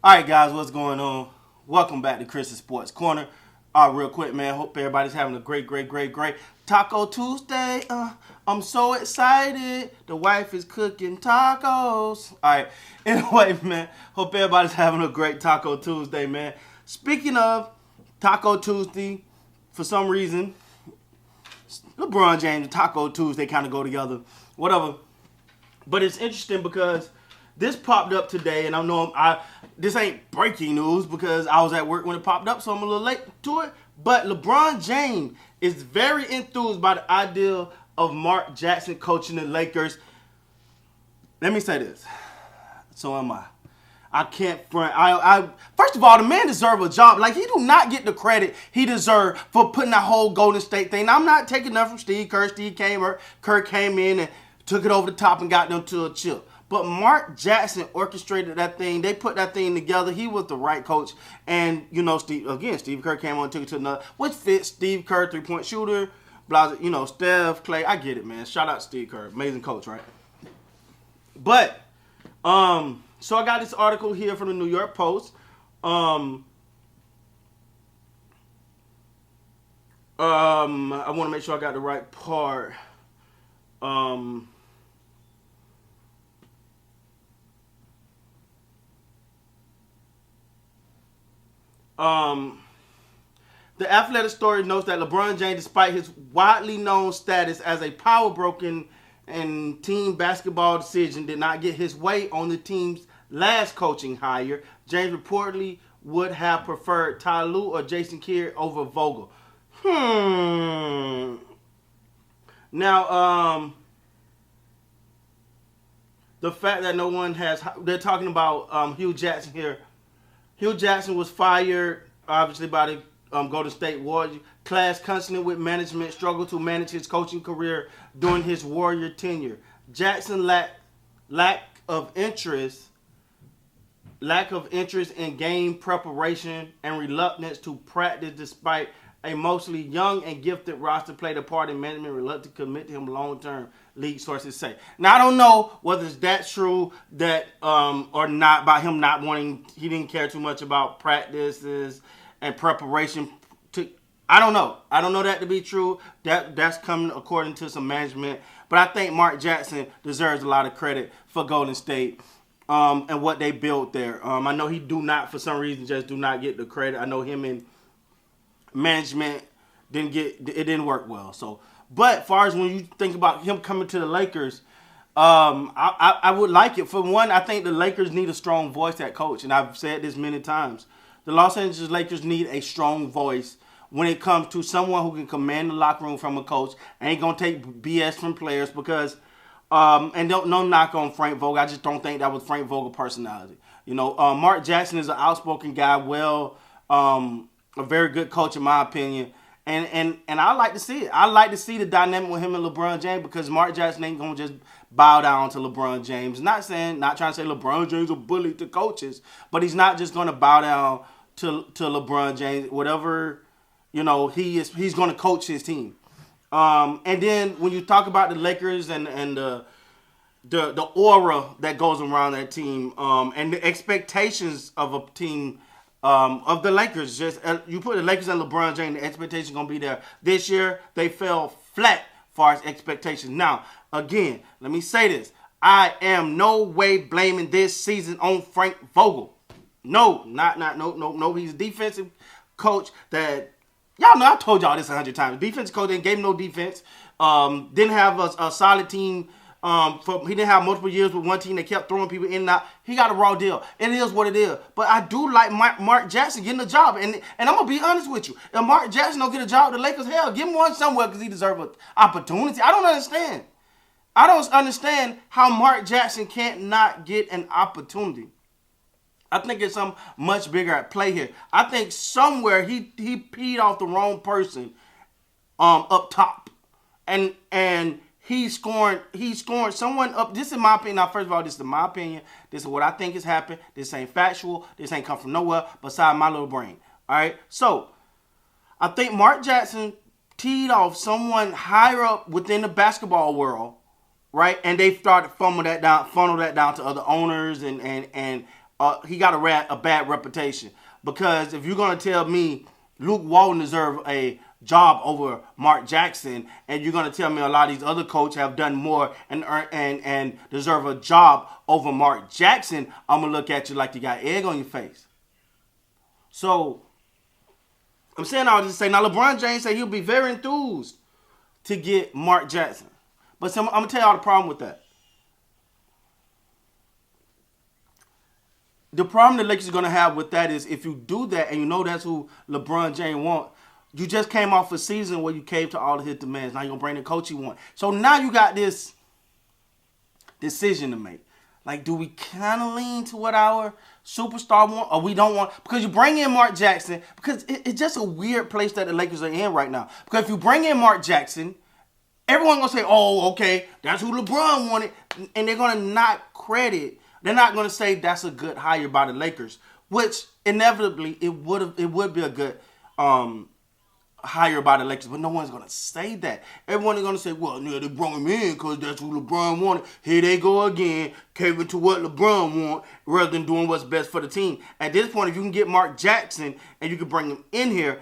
All right, guys, what's going on? Welcome back to Chris's Sports Corner. Real quick, man. Hope everybody's having a great Taco Tuesday. I'm so excited. The wife is cooking tacos. All right. Anyway, man. Hope everybody's having a great Taco Tuesday, man. Speaking of Taco Tuesday, for some reason, LeBron James and Taco Tuesday kind of go together. Whatever. But it's interesting because this popped up today, and I know this ain't breaking news because I was at work when it popped up, so I'm a little late to it. But LeBron James is very enthused by the idea of Mark Jackson coaching the Lakers. Let me say this. So am I. I can't front. First of all, the man deserves a job. Like, he do not get the credit he deserves for putting that whole Golden State thing. Now, I'm not taking nothing from Steve Kerr. Kerr came in and took it over the top and got them to a chip. But Mark Jackson orchestrated that thing. They put that thing together. He was the right coach. And, Steve Kerr came on and took it to another, which fits Steve Kerr, three-point shooter, Steph, Clay. I get it, man. Shout out to Steve Kerr. Amazing coach, right? But, so I got this article here from the New York Post. I want to make sure I got the right part. The Athletic story notes that LeBron James, despite his widely known status as a power broken and team basketball decision, did not get his way on the team's last coaching hire. James reportedly would have preferred Ty Lue or Jason Kidd over Vogel. Now, the fact that no one has, they're talking about Hugh Jackson here. Hugh Jackson was fired, obviously, by the Golden State Warriors. Class consonant with management, struggled to manage his coaching career during his Warrior tenure. Jackson lack of interest in game preparation and reluctance to practice, despite a mostly young and gifted roster, played a part in management reluctant to commit to him long-term, league sources say. Now, I don't know whether that's true that or not, by him not wanting, he didn't care too much about practices and preparation. I don't know. I don't know that to be true. That's coming according to some management. But I think Mark Jackson deserves a lot of credit for Golden State and what they built there. I know he do not, for some reason, just do not get the credit. I know him and management didn't work well. So, but as far as when you think about him coming to the Lakers, I would like it. For one, I think the Lakers need a strong voice at coach, and I've said this many times. The Los Angeles Lakers need a strong voice when it comes to someone who can command the locker room from a coach, ain't gonna take BS from players because, and no knock on Frank Vogel. I just don't think that was Frank Vogel personality. Mark Jackson is an outspoken guy, a very good coach in my opinion. And I like to see it. I like to see the dynamic with him and LeBron James because Mark Jackson ain't going to just bow down to LeBron James. Not trying to say LeBron James a bully to coaches, but he's not just going to bow down to LeBron James. Whatever, he's going to coach his team. And then when you talk about the Lakers and the aura that goes around that team and the expectations of a team of the Lakers, you put the Lakers and LeBron James, the expectation going to be there. This year, they fell flat as far as expectations. Now, again, let me say this. I am no way blaming this season on Frank Vogel. No. He's a defensive coach that, y'all know, I told y'all this 100 times. Defensive coach didn't gave him no defense. Didn't have a solid team. He didn't have multiple years with one team that kept throwing people in and out. He got a raw deal. It is what it is. But I do like Mark Jackson getting a job. And I'm going to be honest with you. If Mark Jackson don't get a job at the Lakers, hell, give him one somewhere because he deserves an opportunity. I don't understand. I don't understand how Mark Jackson can't not get an opportunity. I think it's something much bigger at play here. I think somewhere he peed off the wrong person up top. And He's scoring someone up. This is my opinion. Now, first of all, this is my opinion. This is what I think has happened. This ain't factual. This ain't come from nowhere beside my little brain. All right? So, I think Mark Jackson teed off someone higher up within the basketball world, right? And they started funnel that down to other owners and a bad reputation. Because if you're gonna tell me Luke Walton deserves a job over Mark Jackson, and you're gonna tell me a lot of these other coaches have done more and deserve a job over Mark Jackson, I'm gonna look at you like you got egg on your face. So I'm saying all this to say now LeBron James said he'll be very enthused to get Mark Jackson. But I'm gonna tell y'all the problem with that. The problem the Lakers are going to have with that is if you do that and you know that's who LeBron James wants, you just came off a season where you caved to all of his demands. Now you're going to bring the coach you want. So now you got this decision to make. Like, do we kind of lean to what our superstar want or we don't want? Because you bring in Mark Jackson, because it's just a weird place that the Lakers are in right now. Because if you bring in Mark Jackson, everyone's going to say, oh, okay, that's who LeBron wanted. And they're going to not credit. They're not going to say that's a good hire by the Lakers, which inevitably it would be a good hire by the Lakers, but no one's going to say that. Everyone is going to say, well, yeah, they brought him in because that's who LeBron wanted. Here they go again, caving to what LeBron wants rather than doing what's best for the team. At this point, if you can get Mark Jackson and you can bring him in here,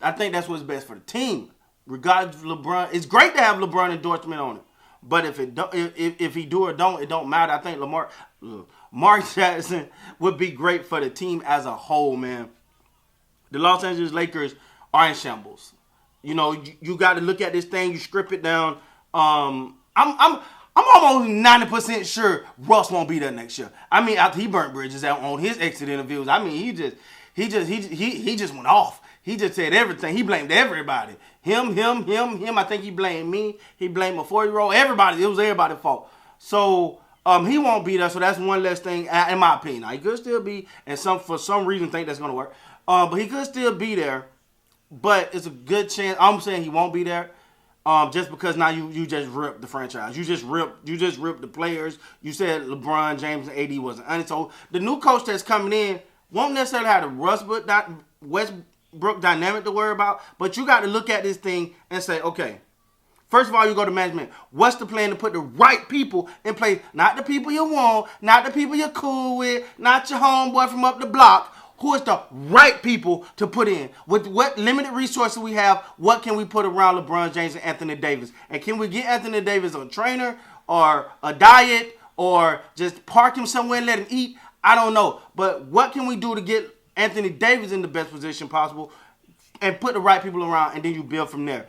I think that's what's best for the team. Regardless of LeBron, it's great to have LeBron endorsement on it. But if he do or don't, it don't matter. I think Mark Jackson would be great for the team as a whole, man. The Los Angeles Lakers are in shambles. You know, you got to look at this thing. You strip it down. I'm almost 90% sure Russ won't be there next year. I mean, after he burnt bridges out on his exit interviews, I mean, he just went off. He just said everything. He blamed everybody. Him. I think he blamed me. He blamed a 4-year-old. Everybody. It was everybody's fault. So he won't be there. So that's one less thing, in my opinion. Now, he could still be, and for some reason think that's going to work. But he could still be there. But it's a good chance. I'm saying he won't be there. Just because now you just ripped the franchise. You just ripped the players. You said LeBron James and AD wasn't honest. So the new coach that's coming in won't necessarily have the Westbrook dynamic to worry about, but you got to look at this thing and say, okay, first of all, you go to management. What's the plan to put the right people in place? Not the people you want, not the people you're cool with, not your homeboy from up the block. Who is the right people to put in? With what limited resources we have, what can we put around LeBron James and Anthony Davis? And can we get Anthony Davis a trainer or a diet or just park him somewhere and let him eat? I don't know. But what can we do to get Anthony Davis in the best position possible and put the right people around, and then you build from there?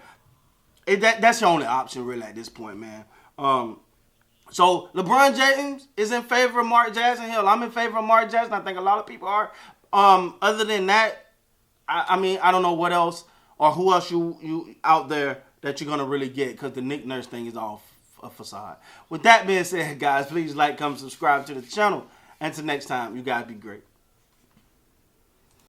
That's your only option really at this point, man. So LeBron James is in favor of Mark Jackson. Hell, I'm in favor of Mark Jackson. I think a lot of people are. Other than that, I mean, I don't know what else or who else you out there that you're gonna really get, because the Nick Nurse thing is all a facade. With that being said, guys, please like, comment, subscribe to the channel. Until next time, you guys be great.